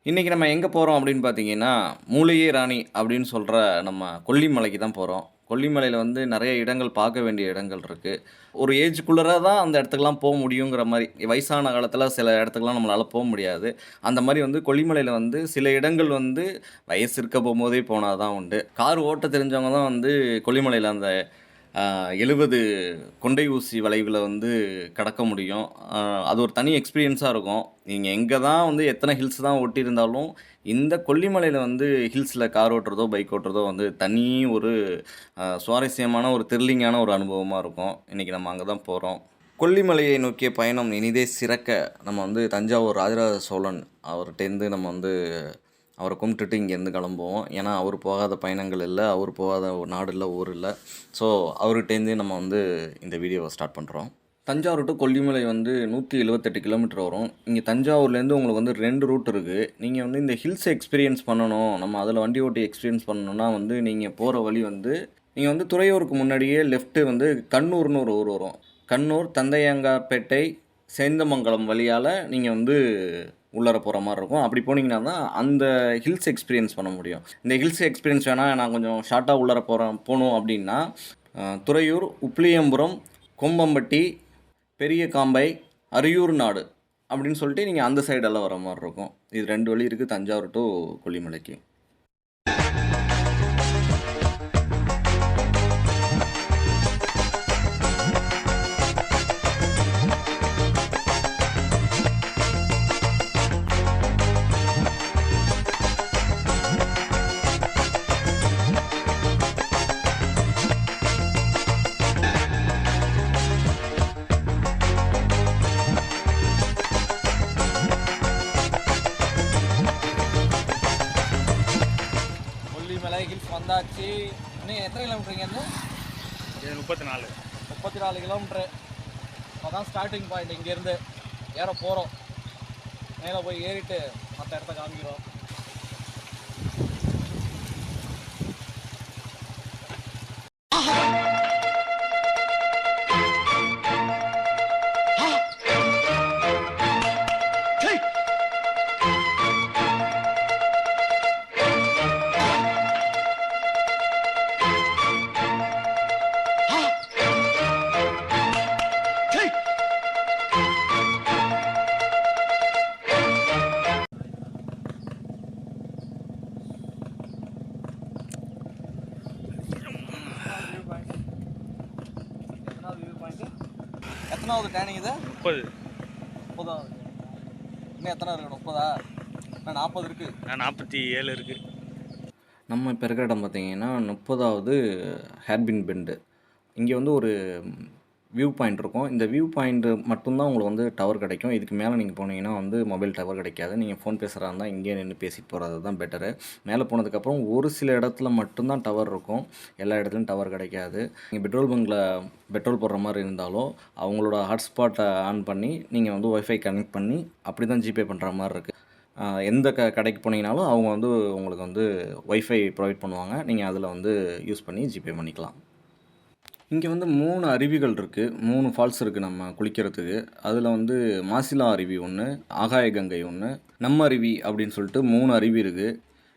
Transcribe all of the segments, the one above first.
இன்றைக்கி நம்ம எங்கே போகிறோம் அப்படின்னு பார்த்தீங்கன்னா, மூலிகை ராணி அப்படின்னு சொல்கிற நம்ம கொல்லிமலைக்கு தான் போகிறோம். கொல்லிமலையில் வந்து நிறைய இடங்கள் பார்க்க வேண்டிய இடங்கள் இருக்குது. ஒரு ஏஜுக்குள்ளரா தான் அந்த இடத்துக்குலாம் போ முடியுங்கிற மாரி. வயசான காலத்தில சில இடத்துக்குலாம் நம்மளால போ முடியாது. அந்த மாரி வந்து கொல்லிமலையில வந்து சில இடங்கள் வந்து வயசு இருக்க போம்போதே போனா தான் உண்டு. கார் ஓட்ட தெரிஞ்சவங்க தான் வந்து கொல்லிமலையில அந்த 70 கொண்டை ஊசி வளைவுல வந்து கடக்க முடியும். அ அது ஒரு தனி எக்ஸ்பீரியன்ஸா இருக்கும். நீங்க எங்க தான் வந்து எத்தன ஹில்ஸ் தான் ஒட்டியிருந்தாலும், இந்த கொல்லிமலையில வந்து ஹில்ஸ்ல கார் ஓட்டுறதோ, பைக் ஓட்டுறதோ வந்து தனி ஒரு சுவாரஸ்யமான ஒரு த்ரில்லிங்கான ஒரு அனுபவமா இருக்கும். இன்னைக்கு நம்ம அங்க தான் போறோம். கொல்லிமலையை நோக்கிய பயணம் இனிதே சிறக்க, நம்ம வந்து தஞ்சாவூர் ராஜராஜ சோழன் அவர்ட்டேருந்து நம்ம வந்து அவர கும்பிட்டுட்டு இங்கேருந்து கிளம்புவோம். ஏன்னா, அவரு போகாத பயணங்கள் இல்ல. அவரு போகாத ஒரு நாடு இல்ல, ஊர் இல்ல. ஸோ, அவர்ட்டேருந்து நம்ம வந்து இந்த வீடியோவ ஸ்டார்ட் பண்றோம். தஞ்சாவூர் டூ கொல்லிமலை வந்து 178 கிலோமீட்டர் வரும். இங்க தஞ்சாவூர்லேருந்து உங்களுக்கு வந்து 2 ரூட் இருக்கு. நீங்க வந்து இந்த ஹில்ஸ் எக்ஸ்பீரியன்ஸ் பண்ணணும், நம்ம அதில வண்டி ஓட்டி எக்ஸ்பீரியன்ஸ் பண்ணணும்னா வந்து, நீங்க போற வழி வந்து நீங்க வந்து துறையூருக்கு முன்னாடியே லெஃப்ட்டு வந்து கண்ணூர்னு ஒரு ஊர் வரும். கண்ணூர், தந்தையங்கார்பேட்டை, சேந்தமங்கலம் வழியால நீங்க வந்து உள்ளார போற மாரி இருக்கும். அப்படி போனீங்கன்னா தான், அந்த ஹில்ஸ் எக்ஸ்பீரியன்ஸ் பண்ண முடியும். இந்த ஹில்ஸ் எக்ஸ்பீரியன்ஸ் வேணா நான் கொஞ்சம் ஷார்ட்டா உள்ளார போணும் அப்படின்னா, துறையூர், உப்பிலியம்புரம், கொம்பம்பட்டி, பெரிய காம்பை, அரியூர் நாடு அப்படின்னு சொல்லிட்டு நீங்க அந்த சைடெல்லாம் வர மாரி இருக்கும். இது 2 வழி இருக்கு தஞ்சாவூர் டூ கொல்லிமலைக்கு. கொல்லிமலை ஹில்ஸ் வந்தாச்சு. இன்னும் எத்தனை கிலோமீட்டருங்க இருந்து? இது 34. 34 கிலோமீட்ரு. அதான் ஸ்டார்டிங் பாயிண்ட். இங்கேருந்து ஏற போகிறோம். மேலே போய் ஏறிட்டு மற்ற இடத்த காமிக்கிறோம். எத்தனாவது டேனிங் இது? 30. 30வது. இன்னும் எத்தனை இருக்கணும்? 30ஆ? இன்னும் 40 இருக்கு. 47 இருக்கு. நம்ம இப்ப இருக்கிற இடம் பார்த்தீங்கன்னா, 30வது ஹேர்பின் பெண்டு. இங்க வந்து ஒரு வியூ பாயிண்ட் இருக்கும். இந்த வியூ பாயிண்ட் மட்டும் தான் உங்களுக்கு வந்து டவர் கிடைக்கும். இதுக்கு மேல நீங்க போனீங்கன்னா வந்து மொபைல் டவர் கிடைக்காது. நீங்க ஃபோன் பேசுறதா இருந்தா இங்கேயே நின்னு பேசிட்டு போறது தான் பெட்டரு. மேல போனதுக்கப்புறம் ஒரு சில இடத்துல மட்டும் தான் டவர் இருக்கும். எல்லா இடத்துலயும் டவர் கிடைக்காது. நீங்க பெட்ரோல் பங்க்ல பெட்ரோல் போடுற மாரி இருந்தாலும், அவங்களோட ஹாட்ஸ்பாட்ட ஆன் பண்ணி, நீங்க வந்து வைஃபை கனெக்ட் பண்ணி, அப்படி தான் ஜிபே பண்ற மாரி இருக்கு. எந்த கடைக்கு போனீங்கனாலும் அவங்க வந்து உங்களுக்கு வந்து வைஃபை ப்ரொவைட் பண்ணுவாங்க. நீங்க அதில வந்து யூஸ் பண்ணி ஜிபே பண்ணிக்கலாம். இங்க வந்து 3 அருவிகள் இருக்கு. 3 ஃபால்ஸ் இருக்கு நம்ம குளிக்கிறதுக்கு. அதில வந்து மாசிலா அருவி ஒண்ணு, ஆகாய கங்கை ஒண்ணு, நம்ம அருவி அப்படின்னு சொல்லிட்டு 3 அருவி இருக்கு.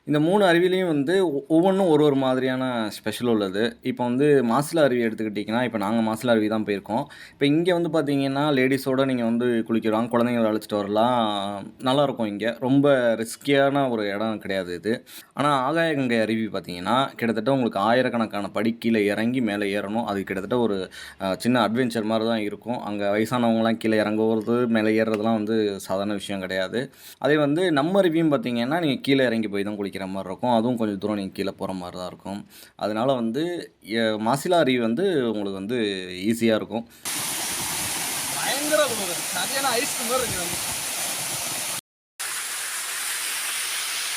இந்த 3 அருவியிலயும் வந்து ஒவ்வொன்னும் ஒரு ஒரு மாதிரியான ஸ்பெஷல் உள்ளது. இப்போ வந்து மாசிலா அருவி எடுத்துக்கிட்டிங்கன்னா, இப்போ நாங்க மாசிலா அருவி தான் போயிருக்கோம். இப்போ இங்க வந்து பார்த்தீங்கன்னா, லேடீஸோட நீங்க வந்து குளிக்கலாம். குழந்தைங்கள அழைச்சிட்டு வரலாம். நல்லாயிருக்கும் இங்க. ரொம்ப ரிஸ்கியான ஒரு இடம் கிடையாது இது. ஆனா, ஆகாய கங்கை அருவி பார்த்தீங்கன்னா, கிட்டத்தட்ட உங்களுக்கு ஆயிரக்கணக்கான படி கீழ இறங்கி மேல ஏறணும். அது கிட்டத்தட்ட ஒரு சின்ன அட்வென்ச்சர் மாரி தான் இருக்கும். அங்க வயசானவங்கலாம் கீழ இறங்குறது, மேல ஏறுறதெல்லாம் வந்து சாதாரண விஷயம் கிடையாது. அதே வந்து நம்ம அருவியும் பார்த்தீங்கன்னா, நீங்க கீழ இறங்கி போய் தான் குளிக்கிற மாரி இருக்கும். அதுவும் கொஞ்சம் தூரம் நீங்க கீழ போற மாரி தான் இருக்கும். அதனால வந்து மாசிலா அருவி வந்து உங்களுக்கு வந்து ஈஸியா இருக்கும். பயங்கர குளிர். சரியான ஐஸ் மாதிரி இருக்கு வந்து.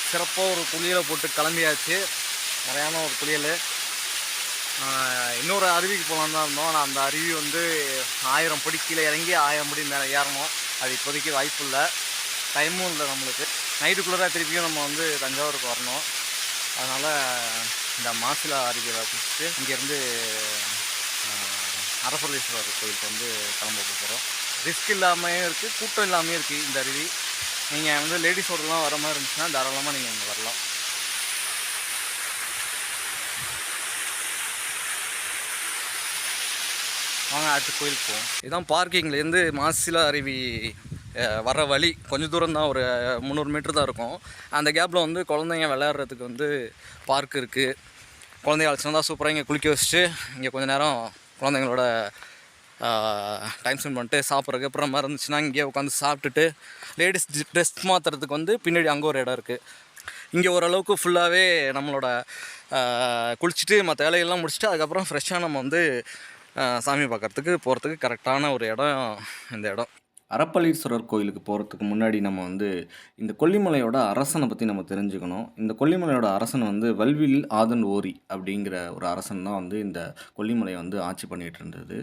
சிறப்பா ஒரு குளியலை போட்டு கிளம்பியாச்சு. முறையான ஒரு குளியல். இன்னொரு அருவிக்கு போகலான்னு தான் இருந்தோம். ஆனால் அந்த அருவி வந்து 1000 படி கீழே இறங்கி 1000 படி மேலே ஏறணும். அது இப்போதைக்கு வாய்ப்பு இல்லை, டைமும் இல்லை நம்மளுக்கு. நைட்டுக்குள்ளே திருப்பியும் நம்ம வந்து தஞ்சாவூருக்கு வரணும். அதனால் இந்த மாசிலா அருவியை குளிச்சுட்டு இங்கேருந்து அரசலீஸ்வரர் கோயிலுக்கு வந்து கிளம்ப போகிறோம். ரிஸ்க் இல்லாமையும் இருக்குது, கூட்டம் இல்லாமையும் இருக்குது இந்த அருவி. நீங்கள் வந்து லேடிஸோடலாம் வர மாதிரி இருந்துச்சுன்னா தாராளமாக நீங்கள் இங்கே வரலாம். வாங்க அடுத்த கோயிலுக்கு போவோம். இதுதான் பார்க்கிங்லேருந்து மாசிலா அருவி வர வழி. கொஞ்சம் தூரம் தான், ஒரு 300 மீட்டர் தான் இருக்கும். அந்த கேப்பில் வந்து குழந்தைங்க விளையாடுறதுக்கு வந்து பார்க் இருக்குது. குழந்தைங்க அழைச்சிட்டு தான் சூப்பராக இங்கே குளிக்க வச்சுட்டு இங்கே கொஞ்சம் நேரம் குழந்தைங்களோட டைம் ஸ்பெண்ட் பண்ணிட்டு சாப்பிட்றதுக்கு அப்புறம் மாதிரி இருந்துச்சுன்னா இங்கேயே உட்காந்து சாப்பிட்டுட்டு லேடிஸ் ட்ரெஸ் மாற்றுறதுக்கு வந்து பின்னாடி அங்கே ஒரு இடம் இருக்குது. இங்கே ஓரளவுக்கு ஃபுல்லாகவே நம்மளோட குளிச்சுட்டு மற்ற வேலைகள்லாம் முடிச்சுட்டு அதுக்கப்புறம் ஃப்ரெஷ்ஷாக நம்ம வந்து சாமி பார்க்குறதுக்கு போகிறதுக்கு கரெக்டான ஒரு இடம் இந்த இடம். அரப்பளீஸ்வரர் கோயிலுக்கு போகிறதுக்கு முன்னாடி நம்ம வந்து இந்த கொல்லிமலையோட அரசனை பற்றி நம்ம தெரிஞ்சுக்கணும். இந்த கொல்லிமலையோட அரசன் வந்து வல்வில் ஆதன் ஓரி அப்படிங்கிற ஒரு அரசன் தான் வந்து இந்த கொல்லிமலையை வந்து ஆட்சி பண்ணிகிட்டு இருந்தது.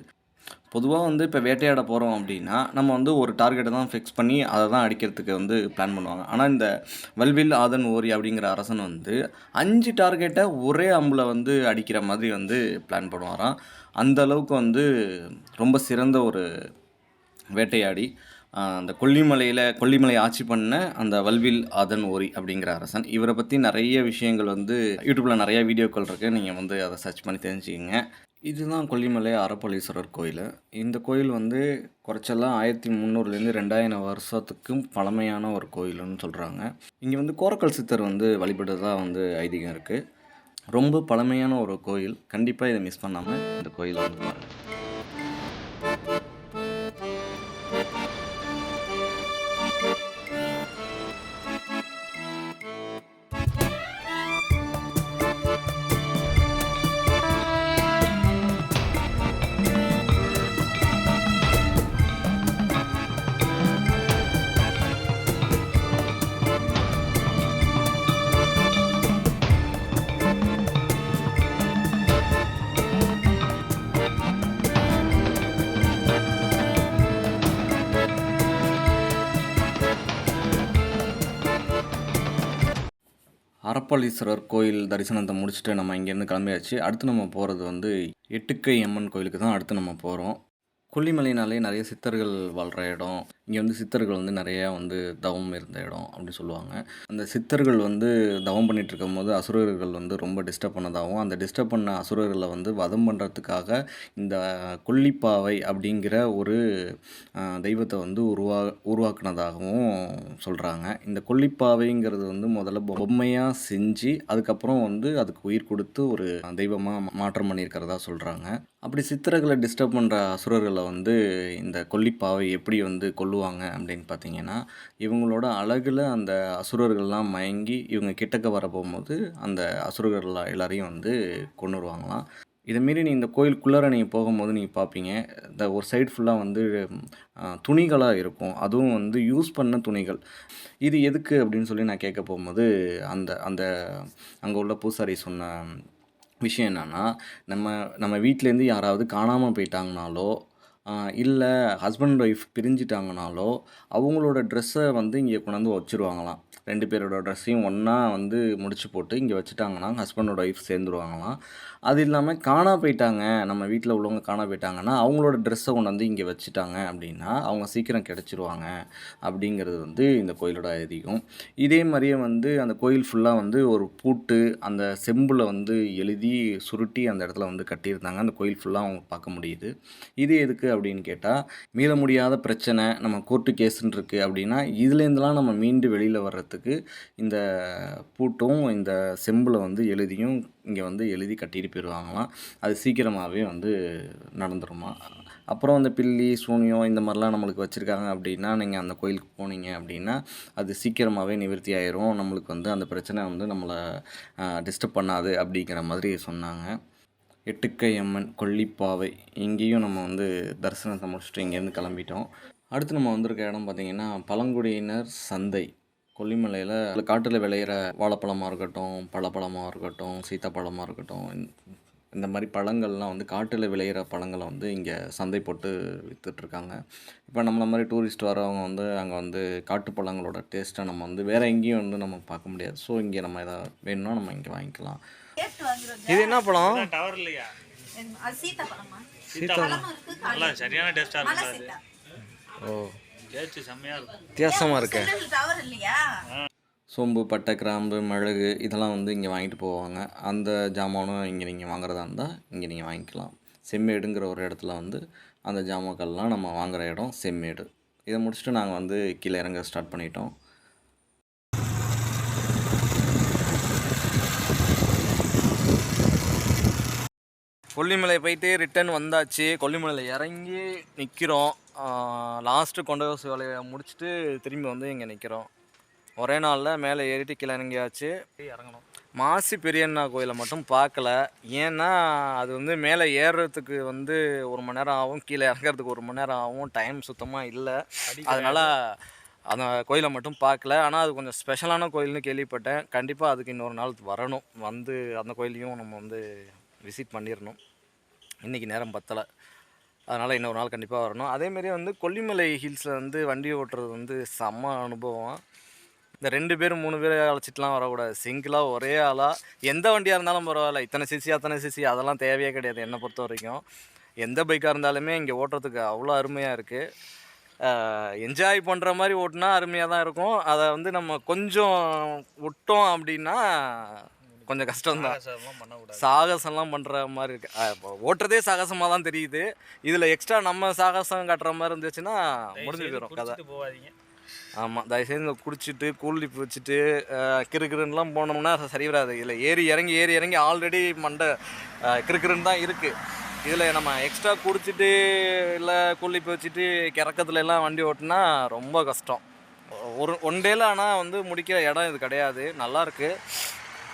பொதுவாக வந்து இப்போ வேட்டையாட போகிறோம் அப்படின்னா நம்ம வந்து ஒரு டார்கெட்டை தான் ஃபிக்ஸ் பண்ணி அதை தான் அடிக்கிறதுக்கு வந்து பிளான் பண்ணுவாங்க. ஆனால் இந்த வல்வில் ஆதன் ஓரி அப்படிங்கிற அரசன் வந்து 5 டார்கெட்டை ஒரே அம்பில் வந்து அடிக்கிற மாதிரி வந்து பிளான் பண்ணுவாராம். அந்த அளவுக்கு வந்து ரொம்ப சிறந்த ஒரு வேட்டையாடி அந்த கொல்லிமலை ஆட்சி பண்ண அந்த வல்வில் ஆதன் ஓரி அப்படிங்கிற அரசன். இவரை பற்றி நிறைய விஷயங்கள் வந்து யூடியூப்பில் நிறைய வீடியோக்கள் இருக்குது, நீங்கள் வந்து அதை சர்ச் பண்ணி தெரிஞ்சுக்கிங்க. இதுதான் கொல்லிமலை அரப்பளீஸ்வரர் கோயில். இந்த கோயில் வந்து குறைச்செல்லாம் 1300லேருந்து 2000 வருஷத்துக்கும் பழமையான ஒரு கோயில்னு சொல்கிறாங்க. இங்கே வந்து கோரக்கல் சித்தர் வந்து வழிபடுறதா வந்து ஐதீகம் இருக்குது. ரொம்ப பழமையான ஒரு கோயில். கண்டிப்பாக இதை மிஸ் பண்ணாமல் இந்த கோயிலை வந்து பாருங்கள். அரப்பளீஸ்வரர் கோயில் தரிசனத்தை முடிச்சுட்டு நம்ம இங்கேருந்து கிளம்பியாச்சு. அடுத்து நம்ம போகிறது வந்து எட்டுக்கை அம்மன் கோயிலுக்கு தான் அடுத்து நம்ம போகிறோம். கொல்லிமலைனாலே நிறைய சித்தர்கள் வாழ்கிற இடம். இங்கே வந்து சித்தர்கள் வந்து நிறையா வந்து தவம் இருந்த இடம் அப்படின்னு சொல்லுவாங்க. அந்த சித்தர்கள் வந்து தவம் பண்ணிகிட்டு இருக்கும்போது அசுரர்கள் வந்து ரொம்ப டிஸ்டர்ப் பண்ணதாகவும், அந்த டிஸ்டர்ப் பண்ண அசுரர்களை வந்து வதம் பண்ணுறதுக்காக இந்த கொல்லிப்பாவை அப்படிங்கிற ஒரு தெய்வத்தை வந்து உருவாக்குனதாகவும் சொல்கிறாங்க. இந்த கொல்லிப்பாவைங்கிறது வந்து முதல்ல பொம்மையாக செஞ்சு அதுக்கப்புறம் வந்து அதுக்கு உயிர் கொடுத்து ஒரு தெய்வமாக மாற்றம் பண்ணியிருக்கிறதா சொல்கிறாங்க. அப்படி சித்தர்களை டிஸ்டர்ப் பண்ணுற அசுரர்களை வந்து இந்த கொல்லிப்பாவை எப்படி வந்து கொல்லுவாங்க அப்படின்னு பார்த்தீங்கன்னா, இவங்களோட அழகில் அந்த அசுரர்கள்லாம் மயங்கி இவங்க கிட்டக்க வர போகும்போது அந்த அசுரர்கள் எல்லாரையும் வந்து கொன்னுருவாங்களாம். இதை மீறி இந்த கோயிலுக்குள்ளார நீங்கள் போகும்போது நீங்கள் பார்ப்பீங்க, இந்த ஒரு சைடு ஃபுல்லாக வந்து துணிகளாக இருக்கும். அதுவும் வந்து யூஸ் பண்ண துணிகள். இது எதுக்கு அப்படின்னு சொல்லி நான் கேட்க போகும்போது அந்த அந்த அங்கே உள்ள பூசாரி சொன்ன விஷயம் என்னென்னா, நம்ம வீட்டிலேருந்து யாராவது காணாமல் போயிட்டாங்கனாலோ இல்லை ஹஸ்பண்ட் ஒய்ஃப் பிரிஞ்சிட்டாங்கனாலோ அவங்களோட ட்ரெஸ்ஸை வந்து இங்கே கொண்டாந்து வச்சுருவாங்களாம். 2 பேரோட ட்ரெஸ்ஸையும் ஒன்றா வந்து முடிச்சு போட்டு இங்கே வச்சுட்டாங்கன்னா ஹஸ்பண்டோட ஒய்ஃப் சேர்ந்துருவாங்களாம். அது இல்லாமல் காணா போயிட்டாங்க, நம்ம வீட்டில் உள்ளவங்க காணா போயிட்டாங்கன்னா அவங்களோட ட்ரெஸ்ஸை கொண்டு வந்து இங்கே வச்சுட்டாங்க அப்படின்னா அவங்க சீக்கிரம் கிடச்சிருவாங்க அப்படிங்கிறது வந்து இந்த கோயிலோட ஐதீகம். இதே மாதிரியே வந்து அந்த கோயில் ஃபுல்லாக வந்து ஒரு பூட்டு அந்த செம்பில் வந்து எழுதி சுருட்டி அந்த இடத்துல வந்து கட்டியிருந்தாங்க. அந்த கோயில் ஃபுல்லாக அவங்க பார்க்க முடியுது. இது எதுக்கு அப்படின்னு கேட்டால், மீள முடியாத பிரச்சனை, நம்ம கோர்ட்டு கேஸுன்னு இருக்குது அப்படின்னா இதுலேருந்துலாம் நம்ம மீண்டு வெளியில் வர்றதுக்கு இந்த பூட்டும் இந்த செம்பில் வந்து எழுதியும் இங்கே வந்து எழுதி கட்டிட்டு போயிடுவாங்களாம். அது சீக்கிரமாகவே வந்து நடந்துருமா. அப்புறம் அந்த பில்லி சூனியம் இந்த மாதிரிலாம் நம்மளுக்கு வச்சுருக்காங்க அப்படின்னா நீங்கள் அந்த கோயிலுக்கு போனீங்க அப்படின்னா அது சீக்கிரமாகவே நிவர்த்தி ஆயிரும். நம்மளுக்கு வந்து அந்த பிரச்சனை வந்து நம்மளை டிஸ்டர்ப் பண்ணாது அப்படிங்கிற மாதிரி சொன்னாங்க. எட்டுக்கை அம்மன் கொல்லிப்பாவை இங்கேயும் நம்ம வந்து தரிசனத்தை முடிச்சுட்டு இங்கேருந்து கிளம்பிட்டோம். அடுத்து நம்ம வந்திருக்க இடம் பார்த்திங்கன்னா பழங்குடியினர் சந்தை. கொல்லிமலையில் காட்டில் விளையிற வாழைப்பழமாக இருக்கட்டும், பழப்பழமாக இருக்கட்டும், சீத்தாப்பழமாக இருக்கட்டும், இந்த மாதிரி பழங்கள்லாம் வந்து காட்டில் விளையிற பழங்களை வந்து இங்கே சந்தை போட்டு விற்றுட்ருக்காங்க. இப்போ நம்மளை மாதிரி டூரிஸ்ட் வரவங்க வந்து அங்கே வந்து காட்டு பழங்களோட டேஸ்ட்டை நம்ம வந்து வேறு எங்கேயும் வந்து நம்ம பார்க்க முடியாது. ஸோ இங்கே நம்ம எதாவது வேணும்னா நம்ம இங்கே வாங்கிக்கலாம். இது என்ன பழம்? டவர் இல்லையா? சீத்தாப்பழம். நல்லா சரியான டேஸ்டா இருக்கு. ஓ, டேஸ்ட் செம்மையாக இருக்கும். வித்தியாசமாக இருக்கு. டவர் இல்லையா? சோம்பு, பட்டை, கிராம்பு, மிளகு இதெல்லாம் வந்து இங்கே வாங்கிட்டு போவாங்க. அந்த ஜாமானும் இங்கே நீங்கள் வாங்குறதா இருந்தால் இங்கே நீங்கள் வாங்கிக்கலாம். செம்மேடுங்கிற ஒரு இடத்துல வந்து அந்த ஜாமாக்கள்லாம் நம்ம வாங்குகிற இடம் செம்மேடு. இதை முடிச்சுட்டு நாங்கள் வந்து கீழே இறங்க ஸ்டார்ட் பண்ணிட்டோம். கொல்லிமலை போயிட்டு ரிட்டன் வந்தாச்சு. கொல்லிமலையில் இறங்கி நிற்கிறோம். லாஸ்ட்டு கொண்டோசி வேலையை முடிச்சுட்டு திரும்பி வந்து இங்கே நிற்கிறோம். ஒரே நாளில் மேலே ஏறிட்டு கீழே இறங்கியாச்சு. இறங்கணும். மாசி பெரியண்ணா கோயிலை மட்டும் பார்க்கல. ஏன்னா அது வந்து மேலே ஏறுறதுக்கு வந்து 1 மணி நேரம் ஆகும், கீழே இறங்குறதுக்கு 1 மணி நேரம் ஆகும். டைம் சுத்தமாக இல்லை. அதனால் அந்த கோயிலை மட்டும் பார்க்கல. ஆனால் அது கொஞ்சம் ஸ்பெஷலான கோயில்னு கேள்விப்பட்டேன். கண்டிப்பாக அதுக்கு இன்னொரு நாள் வரணும். வந்து அந்த கோயிலையும் நம்ம வந்து விசிட் பண்ணிடணும். இன்றைக்கி நேரம் பத்தலை. அதனால் இன்னொரு நாள் கண்டிப்பாக வரணும். அதேமாரி வந்து கொல்லிமலை ஹில்ஸில் வந்து வண்டி ஓட்டுறது வந்து செம்ம அனுபவம். இந்த 2 பேர் 3 பேர் அழைச்சிட்டுலாம் வரக்கூடாது. சிங்கிளாக ஒரே ஆளாக எந்த வண்டியாக இருந்தாலும் பரவாயில்ல. இத்தனை சிசி அத்தனை சிசி அதெல்லாம் தேவையே கிடையாது என்னை பொறுத்த வரைக்கும். எந்த பைக்காக இருந்தாலுமே இங்கே ஓட்டுறதுக்கு அவ்வளோ அருமையாக இருக்குது. என்ஜாய் பண்ணுற மாதிரி ஓட்டினா அருமையாக தான் இருக்கும். அதை வந்து நம்ம கொஞ்சம் விட்டோம் அப்படின்னா கொஞ்சம் கஷ்டம்தான். பண்ணக்கூடாது. சாகசம்லாம் பண்ணுற மாதிரி இருக்குது. ஓட்டுறதே சாகசமாக தான் தெரியுது. இதில் எக்ஸ்ட்ரா நம்ம சாகசம் காட்டுற மாதிரி இருந்துச்சுன்னா முடிஞ்சு போயிடும் கதை. போகாதீங்க. ஆமாம், தயவுசெய்து இந்த குடிச்சிட்டு கூலிப்பு வச்சுட்டு கிறுக்கிறுன்னுலாம் போனோம்னா சரி வராது. இதில் ஏறி இறங்கி ஆல்ரெடி மண்டை கிறுக்கிறுன்னு தான் இருக்குது. இதில் நம்ம எக்ஸ்ட்ரா குடிச்சிட்டு இல்லை கூலிப்பு வச்சுட்டு கிறக்கத்துல எல்லாம் வண்டி ஓட்டினா ரொம்ப கஷ்டம். ஒன் டேல ஆனால் வந்து முடிக்கிற இடம் இது கிடையாது. நல்லாயிருக்கு.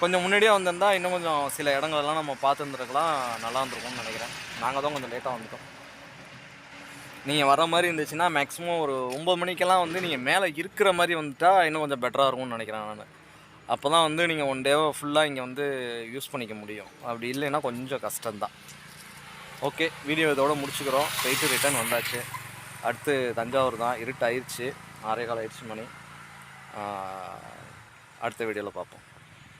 கொஞ்சம் முன்னாடியே வந்திருந்தால் இன்னும் கொஞ்சம் சில இடங்களெல்லாம் நம்ம பார்த்துருந்துருக்கலாம். நல்லா இருந்திருக்கும்னு நினைக்கிறேன். நாங்கள் தான் கொஞ்சம் லேட்டாக வந்துட்டோம். நீங்கள் வர மாதிரி இருந்துச்சுன்னா மேக்ஸிமம் ஒரு 9 மணிக்கெல்லாம் வந்து நீங்கள் மேலே இருக்கிற மாதிரி வந்துட்டால் இன்னும் கொஞ்சம் பெட்டராக இருக்கும்னு நினைக்கிறேன் நான். அப்போ தான் வந்து நீங்கள் 1 டேவை ஃபுல்லாக இங்கே வந்து யூஸ் பண்ணிக்க முடியும். அப்படி இல்லைன்னா கொஞ்சம் கஷ்டம்தான். ஓகே, வீடியோ இதோட முடிச்சுக்கிறோம். போயிட்டு ரிட்டர்ன் வந்தாச்சு. அடுத்து தஞ்சாவூர் தான். இருட்டு ஆயிடுச்சு. 6:15 ஆயிடுச்சு மணி. அடுத்த வீடியோவில் பார்ப்போம்.